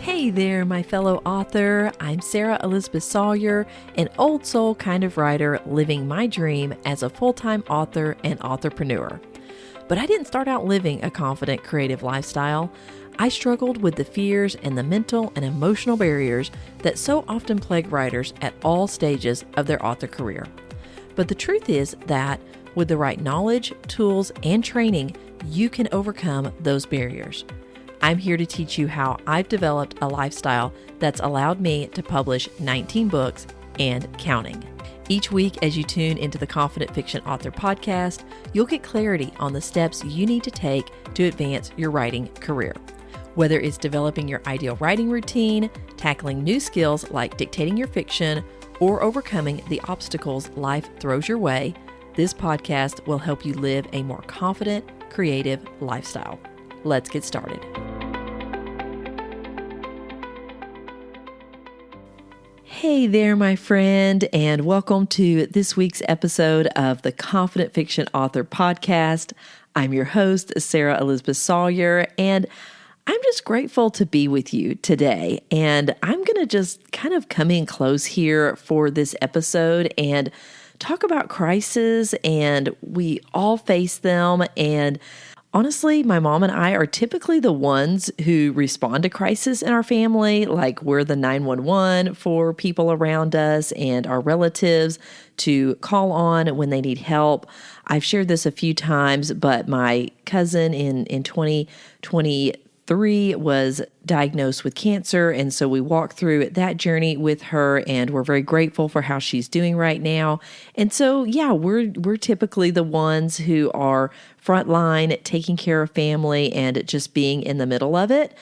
Hey there, my fellow author. I'm Sarah Elizabeth Sawyer, an old soul kind of writer living my dream as a full-time author and authorpreneur. But I didn't start out living a confident, creative lifestyle. I struggled with the fears and the mental and emotional barriers that so often plague writers at all stages of their author career. But the truth is that with the right knowledge, tools, and training, you can overcome those barriers. I'm here to teach you how I've developed a lifestyle that's allowed me to publish 19 books and counting. Each week, as you tune into the Confident Fiction Author podcast, you'll get clarity on the steps you need to take to advance your writing career. Whether it's developing your ideal writing routine, tackling new skills like dictating your fiction, or overcoming the obstacles life throws your way, this podcast will help you live a more confident, creative lifestyle. Let's get started. Hey there, my friend, and welcome to this week's episode of the Confident Fiction Author podcast. I'm your host, Sarah Elizabeth Sawyer, and I'm just grateful to be with you today. And I'm going to just kind of come in close here for this episode and talk about crises, and we all face them. And honestly, my mom and I are typically the ones who respond to crisis in our family. Like, we're the 911 for people around us and our relatives to call on when they need help. I've shared this a few times, but my cousin in 2023 was diagnosed with cancer. And so we walked through that journey with her, and we're very grateful for how she's doing right now. And so, yeah, we're typically the ones who are frontline, taking care of family and just being in the middle of it.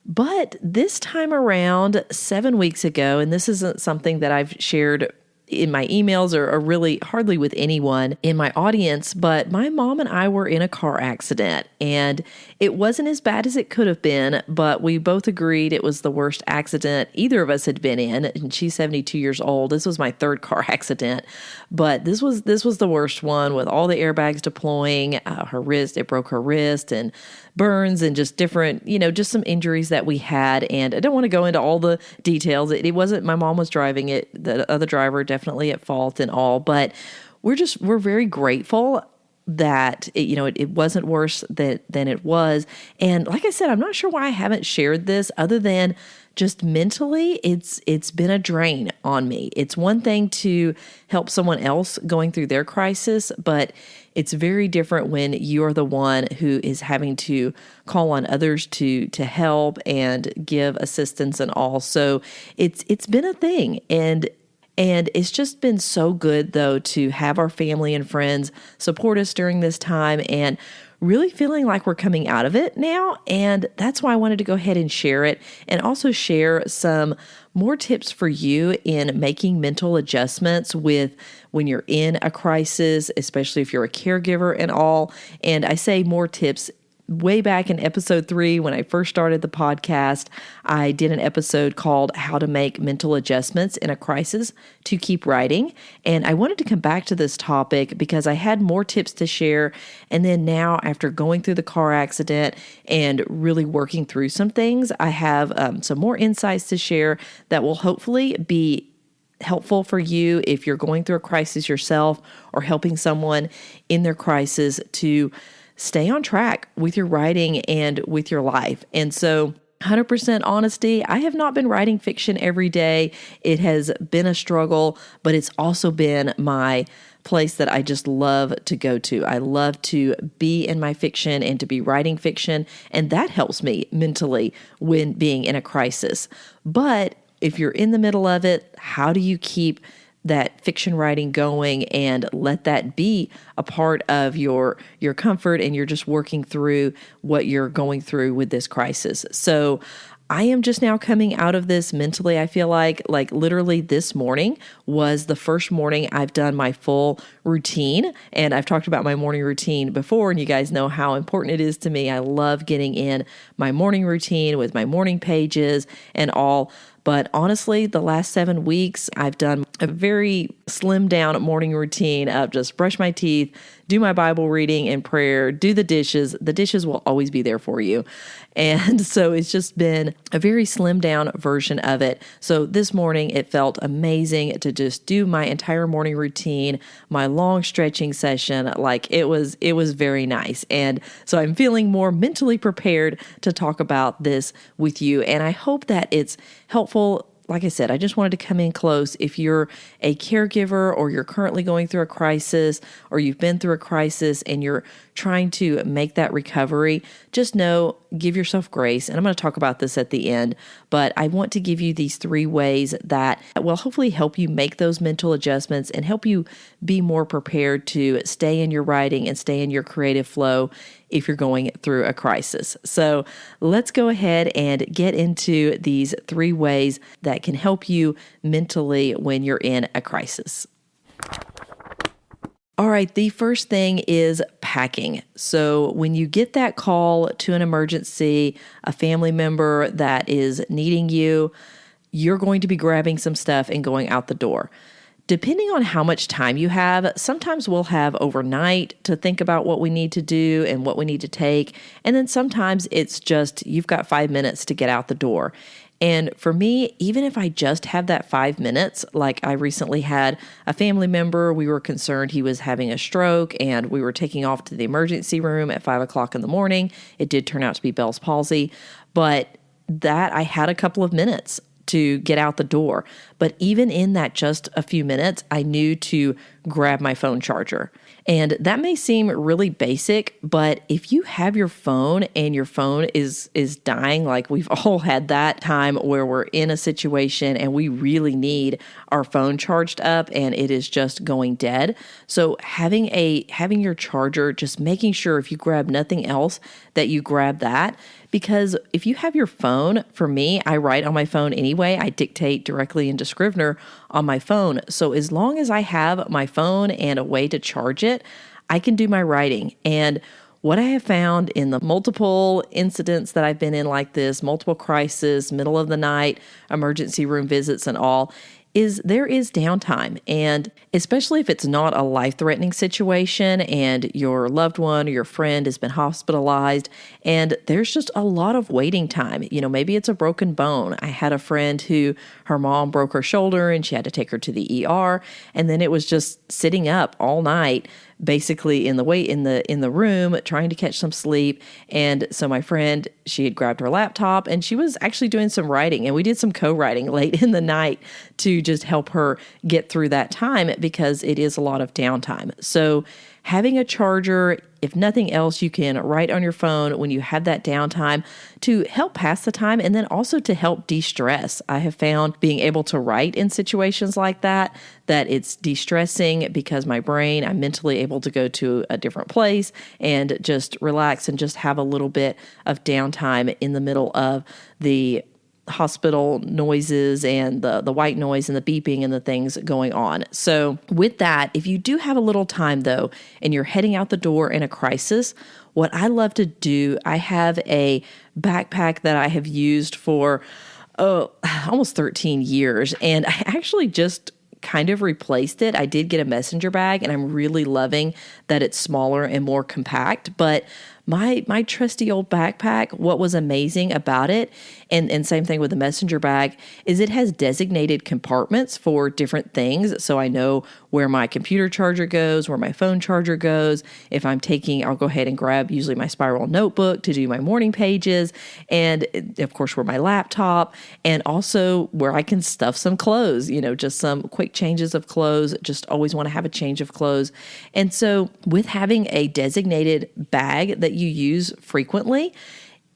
But this time around, 7 weeks ago, and this isn't something that I've shared in my emails or really hardly with anyone in my audience, but my mom and I were in a car accident, and it wasn't as bad as it could have been, but we both agreed it was the worst accident either of us had been in. And she's 72 years old. This was my third car accident, but this was the worst one, with all the airbags deploying. Her wrist, it broke her wrist, and burns, and just different, just some injuries that we had. And I don't want to go into all the details. It wasn't, my mom was driving it, the other driver definitely at fault and all, but we're very grateful that it wasn't worse than it was. And like I said, I'm not sure why I haven't shared this, other than just mentally, it's been a drain on me. It's one thing to help someone else going through their crisis, but it's very different when you're the one who is having to call on others to help and give assistance and all. So it's been a thing. And it's just been so good, though, to have our family and friends support us during this time, and really feeling like we're coming out of it now. And that's why I wanted to go ahead and share it, and also share some more tips for you in making mental adjustments with when you're in a crisis, especially if you're a caregiver and all. And I say more tips. Way back in episode 3, when I first started the podcast, I did an episode called How to Make Mental Adjustments in a Crisis to Keep Writing. And I wanted to come back to this topic because I had more tips to share. And then now, after going through the car accident and really working through some things, I have some more insights to share that will hopefully be helpful for you if you're going through a crisis yourself, or helping someone in their crisis to stay on track with your writing and with your life. And so, 100% honesty, I have not been writing fiction every day. It has been a struggle, but it's also been my place that I just love to go to. I love to be in my fiction and to be writing fiction, and that helps me mentally when being in a crisis. But if you're in the middle of it, how do you keep that fiction writing going and let that be a part of your comfort, and you're just working through what you're going through with this crisis? So I am just now coming out of this mentally. I feel like literally this morning was the first morning I've done my full routine. And I've talked about my morning routine before, and you guys know how important it is to me. I love getting in my morning routine with my morning pages and all. But honestly, the last 7 weeks, I've done a very slimmed down morning routine of just brush my teeth, do my Bible reading and prayer, do the dishes. The dishes will always be there for you. And so it's just been a very slimmed down version of it. So this morning, it felt amazing to just do my entire morning routine, my long stretching session. Like it was very nice. And so I'm feeling more mentally prepared to talk about this with you. And I hope that it's helpful. Like I said, I just wanted to come in close. If you're a caregiver or you're currently going through a crisis or you've been through a crisis and you're trying to make that recovery, just know, give yourself grace. And I'm going to talk about this at the end, but I want to give you these 3 ways that will hopefully help you make those mental adjustments and help you be more prepared to stay in your writing and stay in your creative flow if you're going through a crisis. So let's go ahead and get into these 3 ways that can help you mentally when you're in a crisis. All right, the first thing is packing. So when you get that call to an emergency, a family member that is needing you, you're going to be grabbing some stuff and going out the door. Depending on how much time you have, sometimes we'll have overnight to think about what we need to do and what we need to take. And then sometimes it's just you've got 5 minutes to get out the door. And for me, even if I just have that 5 minutes, like I recently had a family member, we were concerned he was having a stroke and we were taking off to the emergency room at 5 o'clock in the morning. It did turn out to be Bell's palsy, but that I had a couple of minutes to get out the door. But even in that just a few minutes, I knew to grab my phone charger. And that may seem really basic, but if you have your phone and your phone is dying, like we've all had that time where we're in a situation and we really need our phone charged up and it is just going dead. So having your charger, just making sure if you grab nothing else that you grab that. Because if you have your phone, for me, I write on my phone anyway. I dictate directly into Scrivener on my phone. So as long as I have my phone and a way to charge it, I can do my writing. And what I have found in the multiple incidents that I've been in like this, multiple crises, middle of the night, emergency room visits and all, is there is downtime. And especially if it's not a life-threatening situation and your loved one or your friend has been hospitalized and there's just a lot of waiting time. You know, maybe it's a broken bone. I had a friend who her mom broke her shoulder and she had to take her to the ER. And then it was just sitting up all night, basically in the room trying to catch some sleep. And so my friend, she had grabbed her laptop and she was actually doing some writing, and we did some co-writing late in the night to just help her get through that time because it is a lot of downtime. So having a charger, if nothing else, you can write on your phone when you have that downtime to help pass the time and then also to help de-stress. I have found being able to write in situations like that it's de-stressing because my brain, I'm mentally able to go to a different place and just relax and just have a little bit of downtime in the middle of the hospital noises and the white noise and the beeping and the things going on. So with that, if you do have a little time though, and you're heading out the door in a crisis, what I love to do, I have a backpack that I have used for almost 13 years. And I actually just kind of replaced it. I did get a messenger bag and I'm really loving that it's smaller and more compact, but my trusty old backpack, what was amazing about it, and same thing with the messenger bag, is it has designated compartments for different things. So I know where my computer charger goes, where my phone charger goes. If I'm I'll go ahead and grab usually my spiral notebook to do my morning pages, and of course where my laptop, and also where I can stuff some clothes, just some quick changes of clothes, just always want to have a change of clothes. And so with having a designated bag that you use frequently,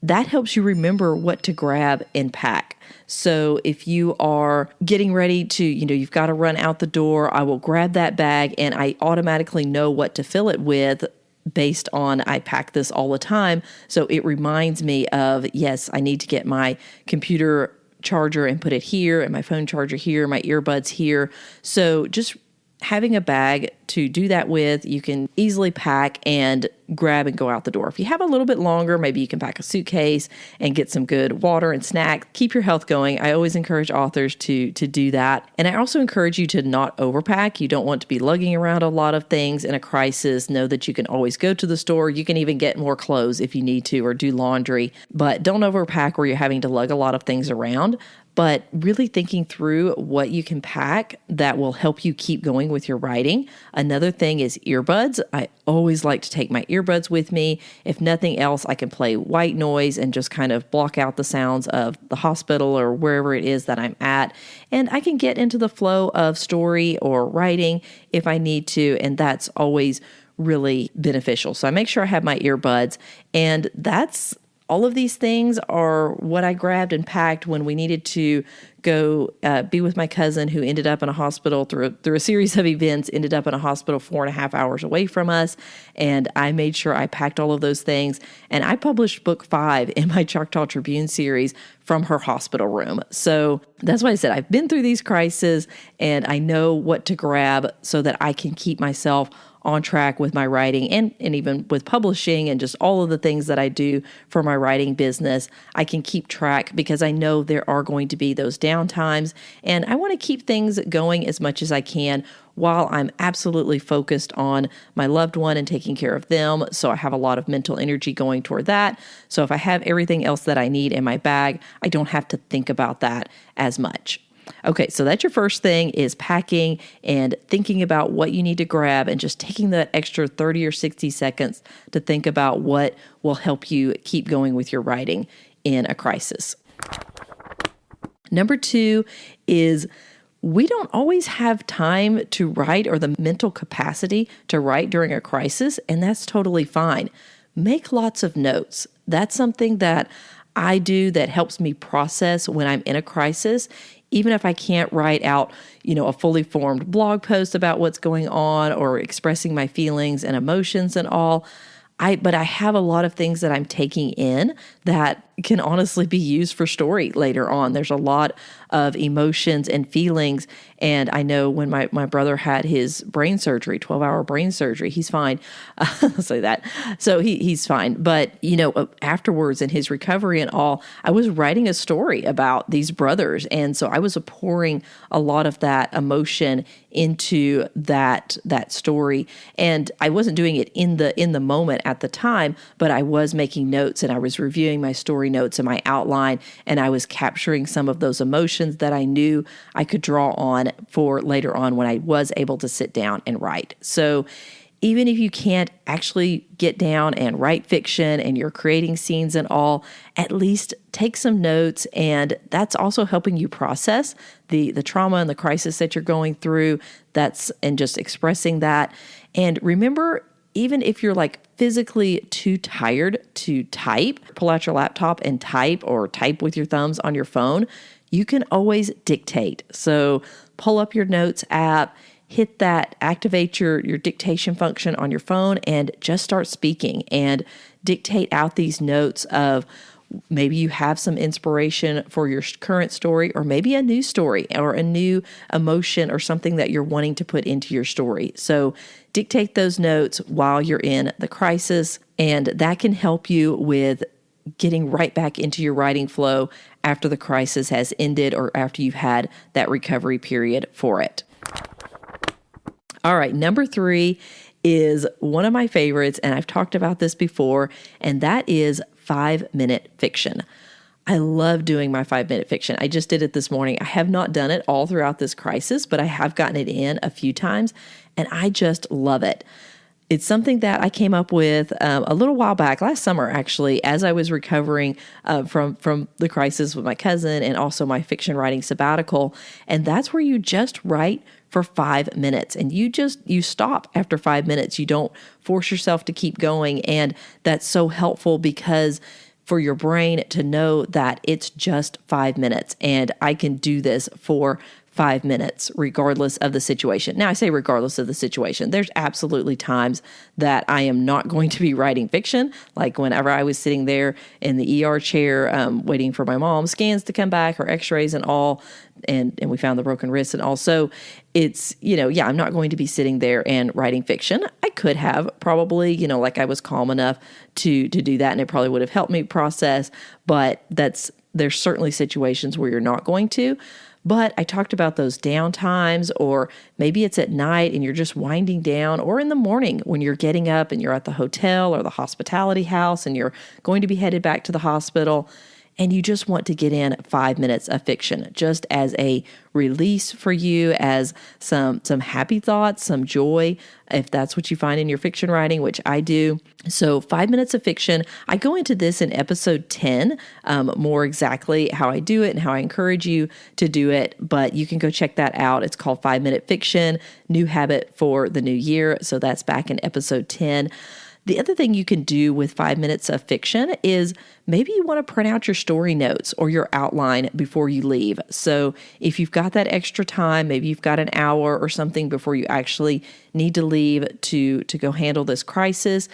that helps you remember what to grab and pack. So if you are getting ready to, you've got to run out the door, I will grab that bag and I automatically know what to fill it with based on I pack this all the time. So it reminds me of, yes, I need to get my computer charger and put it here and my phone charger here, my earbuds here. So just having a bag to do that with, you can easily pack and grab and go out the door. If you have a little bit longer, maybe you can pack a suitcase and get some good water and snacks. Keep your health going. I always encourage authors to do that. And I also encourage you to not overpack. You don't want to be lugging around a lot of things in a crisis. Know that you can always go to the store. You can even get more clothes if you need to or do laundry, but don't overpack where you're having to lug a lot of things around. But really thinking through what you can pack that will help you keep going with your writing. Another thing is earbuds. I always like to take my earbuds with me. If nothing else, I can play white noise and just kind of block out the sounds of the hospital or wherever it is that I'm at. And I can get into the flow of story or writing if I need to. And that's always really beneficial. So I make sure I have my earbuds, and all of these things are what I grabbed and packed when we needed to go be with my cousin, who ended up in a hospital through a series of events, ended up in a hospital 4.5 hours away from us. And I made sure I packed all of those things. And I published book 5 in my Choctaw Tribune series from her hospital room. So that's why I said I've been through these crises and I know what to grab so that I can keep myself on track with my writing and even with publishing and just all of the things that I do for my writing business. I can keep track because I know there are going to be those down times, and I want to keep things going as much as I can while I'm absolutely focused on my loved one and taking care of them. So I have a lot of mental energy going toward that. So if I have everything else that I need in my bag, I don't have to think about that as much. Okay, so that's your first thing, is packing and thinking about what you need to grab and just taking that extra 30 or 60 seconds to think about what will help you keep going with your writing in a crisis. Number 2 is we don't always have time to write or the mental capacity to write during a crisis, and that's totally fine. Make lots of notes. That's something that I do that helps me process when I'm in a crisis. Even if I can't write out, a fully formed blog post about what's going on or expressing my feelings and emotions and all, but I have a lot of things that I'm taking in that can honestly be used for story later on. There's a lot of emotions and feelings. And I know when my brother had his brain surgery, 12-hour brain surgery, he's fine. I'll say that. So he's fine. But, afterwards in his recovery and all, I was writing a story about these brothers. And so I was pouring a lot of that emotion into that story. And I wasn't doing it in the moment at the time, but I was making notes and I was reviewing my story notes and my outline, and I was capturing some of those emotions that I knew I could draw on for later on when I was able to sit down and write. So even if you can't actually get down and write fiction and you're creating scenes and all, at least take some notes, and that's also helping you process the trauma and the crisis that you're going through. And just expressing that. And remember, even if you're physically too tired to type, pull out your laptop and type, or type with your thumbs on your phone, you can always dictate. So pull up your notes app, hit that, activate your dictation function on your phone, and just start speaking and dictate out these notes of maybe you have some inspiration for your current story, or maybe a new story or a new emotion or something that you're wanting to put into your story. So dictate those notes while you're in the crisis, and that can help you with getting right back into your writing flow after the crisis has ended or after you've had that recovery period for it. All right, number 3 is one of my favorites, and I've talked about this before, and that is 5-minute fiction. I love doing my 5-minute fiction. I just did it this morning. I have not done it all throughout this crisis, but I have gotten it in a few times, and I just love it. It's something that I came up with a little while back, last summer actually, as I was recovering from the crisis with my cousin and also my fiction writing sabbatical. And that's where you just write for 5 minutes, and you stop after 5 minutes. You don't force yourself to keep going. And that's so helpful because for your brain to know that it's just 5 minutes and I can do this for 5 minutes, regardless of the situation. Now, I say regardless of the situation. There's absolutely times that I am not going to be writing fiction, like whenever I was sitting there in the ER chair waiting for my mom's scans to come back, her x-rays and all, and we found the broken wrist and all. So it's, I'm not going to be sitting there and writing fiction. I could have probably, like I was calm enough to do that, and it probably would have helped me process, but there's certainly situations where you're not going to. But I talked about those down times, or maybe it's at night and you're just winding down, or in the morning when you're getting up and you're at the hotel or the hospitality house and you're going to be headed back to the hospital, and you just want to get in 5 minutes of fiction just as a release for you, as some happy thoughts, some joy, if that's what you find in your fiction writing, which I do. So 5 minutes of fiction. I go into this in episode 10, more exactly how I do it and how I encourage you to do it, but you can go check that out. It's called 5 Minute Fiction, New Habit for the New Year. So that's back in episode 10. The other thing you can do with 5 minutes of fiction is maybe you want to print out your story notes or your outline before you leave. So if you've got that extra time, maybe you've got an hour or something before you actually need to leave to go handle this crisis,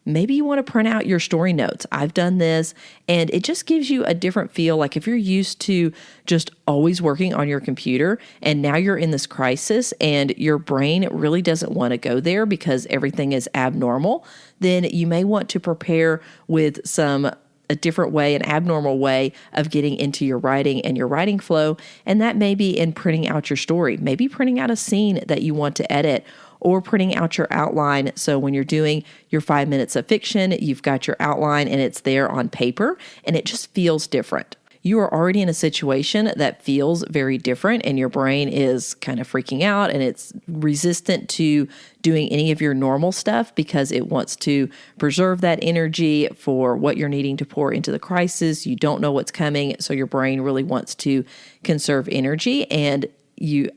maybe you want to print out your story notes. I've done this, and it just gives you a different feel. Like if you're used to just always working on your computer, and now you're in this crisis and your brain really doesn't want to go there because everything is abnormal, then you may want to prepare with a different way, an abnormal way of getting into your writing and your writing flow. And that may be in printing out your story, maybe printing out a scene that you want to edit, or printing out your outline. So when you're doing your 5 minutes of fiction, you've got your outline and it's there on paper, and it just feels different. You are already in a situation that feels very different, and your brain is kind of freaking out and it's resistant to doing any of your normal stuff because it wants to preserve that energy for what you're needing to pour into the crisis. You don't know what's coming, so your brain really wants to conserve energy, and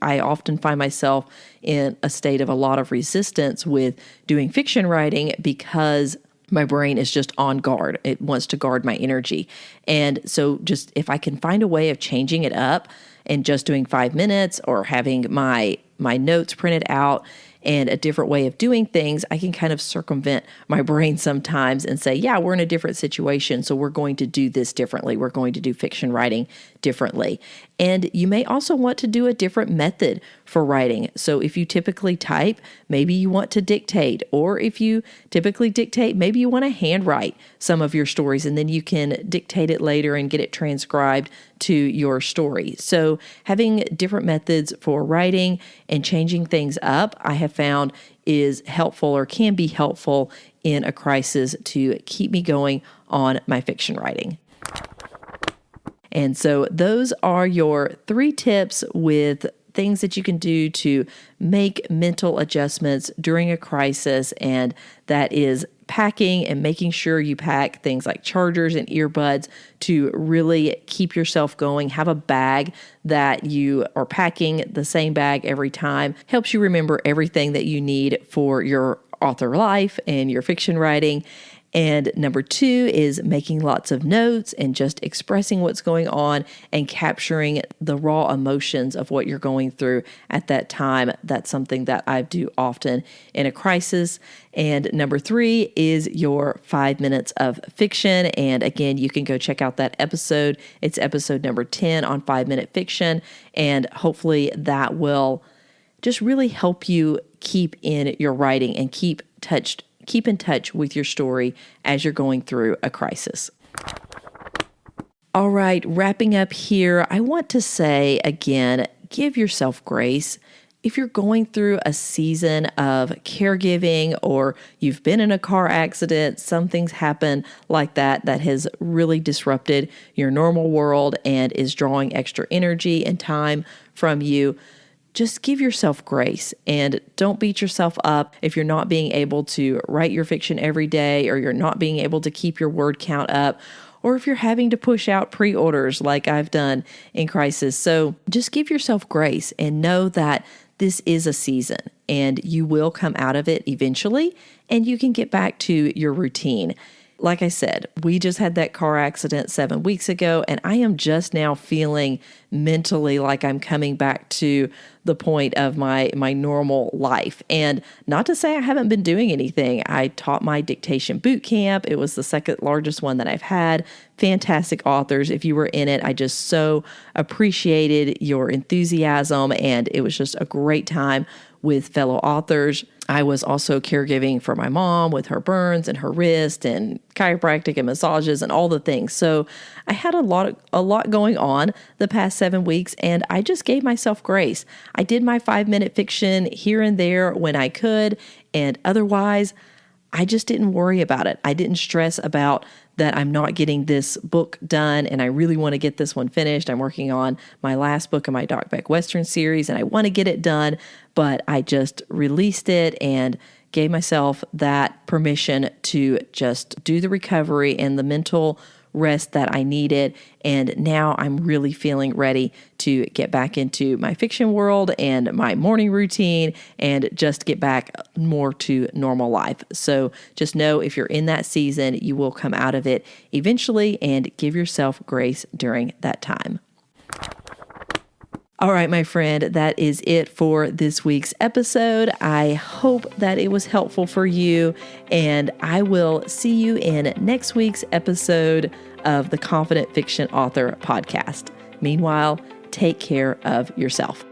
I often find myself in a state of a lot of resistance with doing fiction writing because my brain is just on guard. It wants to guard my energy. And so just if I can find a way of changing it up and just doing 5 minutes, or having my notes printed out and a different way of doing things, I can kind of circumvent my brain sometimes and say, yeah, we're in a different situation, so we're going to do this differently. We're going to do fiction writing differently. And you may also want to do a different method for writing. So if you typically type, maybe you want to dictate, or if you typically dictate, maybe you want to handwrite some of your stories and then you can dictate it later and get it transcribed to your story. So having different methods for writing and changing things up, I have found is helpful, or can be helpful in a crisis, to keep me going on my fiction writing. And so those are your 3 tips with things that you can do to make mental adjustments during a crisis, and that is packing and making sure you pack things like chargers and earbuds to really keep yourself going. Have a bag that you are packing, the same bag every time. Helps you remember everything that you need for your author life and your fiction writing. And number 2 is making lots of notes and just expressing what's going on and capturing the raw emotions of what you're going through at that time. That's something that I do often in a crisis. And number 3 is your 5 minutes of fiction. And again, you can go check out that episode. It's episode number 10 on 5 minute fiction. And hopefully that will just really help you keep in your writing and keep in touch with your story as you're going through a crisis. All right, wrapping up here, I want to say again, give yourself grace. If you're going through a season of caregiving, or you've been in a car accident, something's happened like that has really disrupted your normal world and is drawing extra energy and time from you, just give yourself grace and don't beat yourself up if you're not being able to write your fiction every day, or you're not being able to keep your word count up, or if you're having to push out pre-orders like I've done in crisis. So just give yourself grace and know that this is a season and you will come out of it eventually, and you can get back to your routine. like I said, we just had that car accident 7 weeks ago, and I am just now feeling mentally like I'm coming back to the point of my normal life. And not to say I haven't been doing anything. I taught my dictation boot camp. It was the second largest one that I've had. Fantastic authors. If you were in it, I just so appreciated your enthusiasm, and it was just a great time with fellow authors. I was also caregiving for my mom with her burns and her wrist and chiropractic and massages and all the things. So I had a lot going on the past 7 weeks, and I just gave myself grace. I did my 5-minute fiction here and there when I could, and otherwise I just didn't worry about it. I didn't stress about that I'm not getting this book done, and I really want to get this one finished. I'm working on my last book in my Doc Beck Western series, and I want to get it done, but I just released it and gave myself that permission to just do the recovery and the mental rest that I needed. And now I'm really feeling ready to get back into my fiction world and my morning routine and just get back more to normal life. So just know if you're in that season, you will come out of it eventually, and give yourself grace during that time. All right, my friend, that is it for this week's episode. I hope that it was helpful for you, and I will see you in next week's episode of the Confident Fiction Author Podcast. Meanwhile, take care of yourself.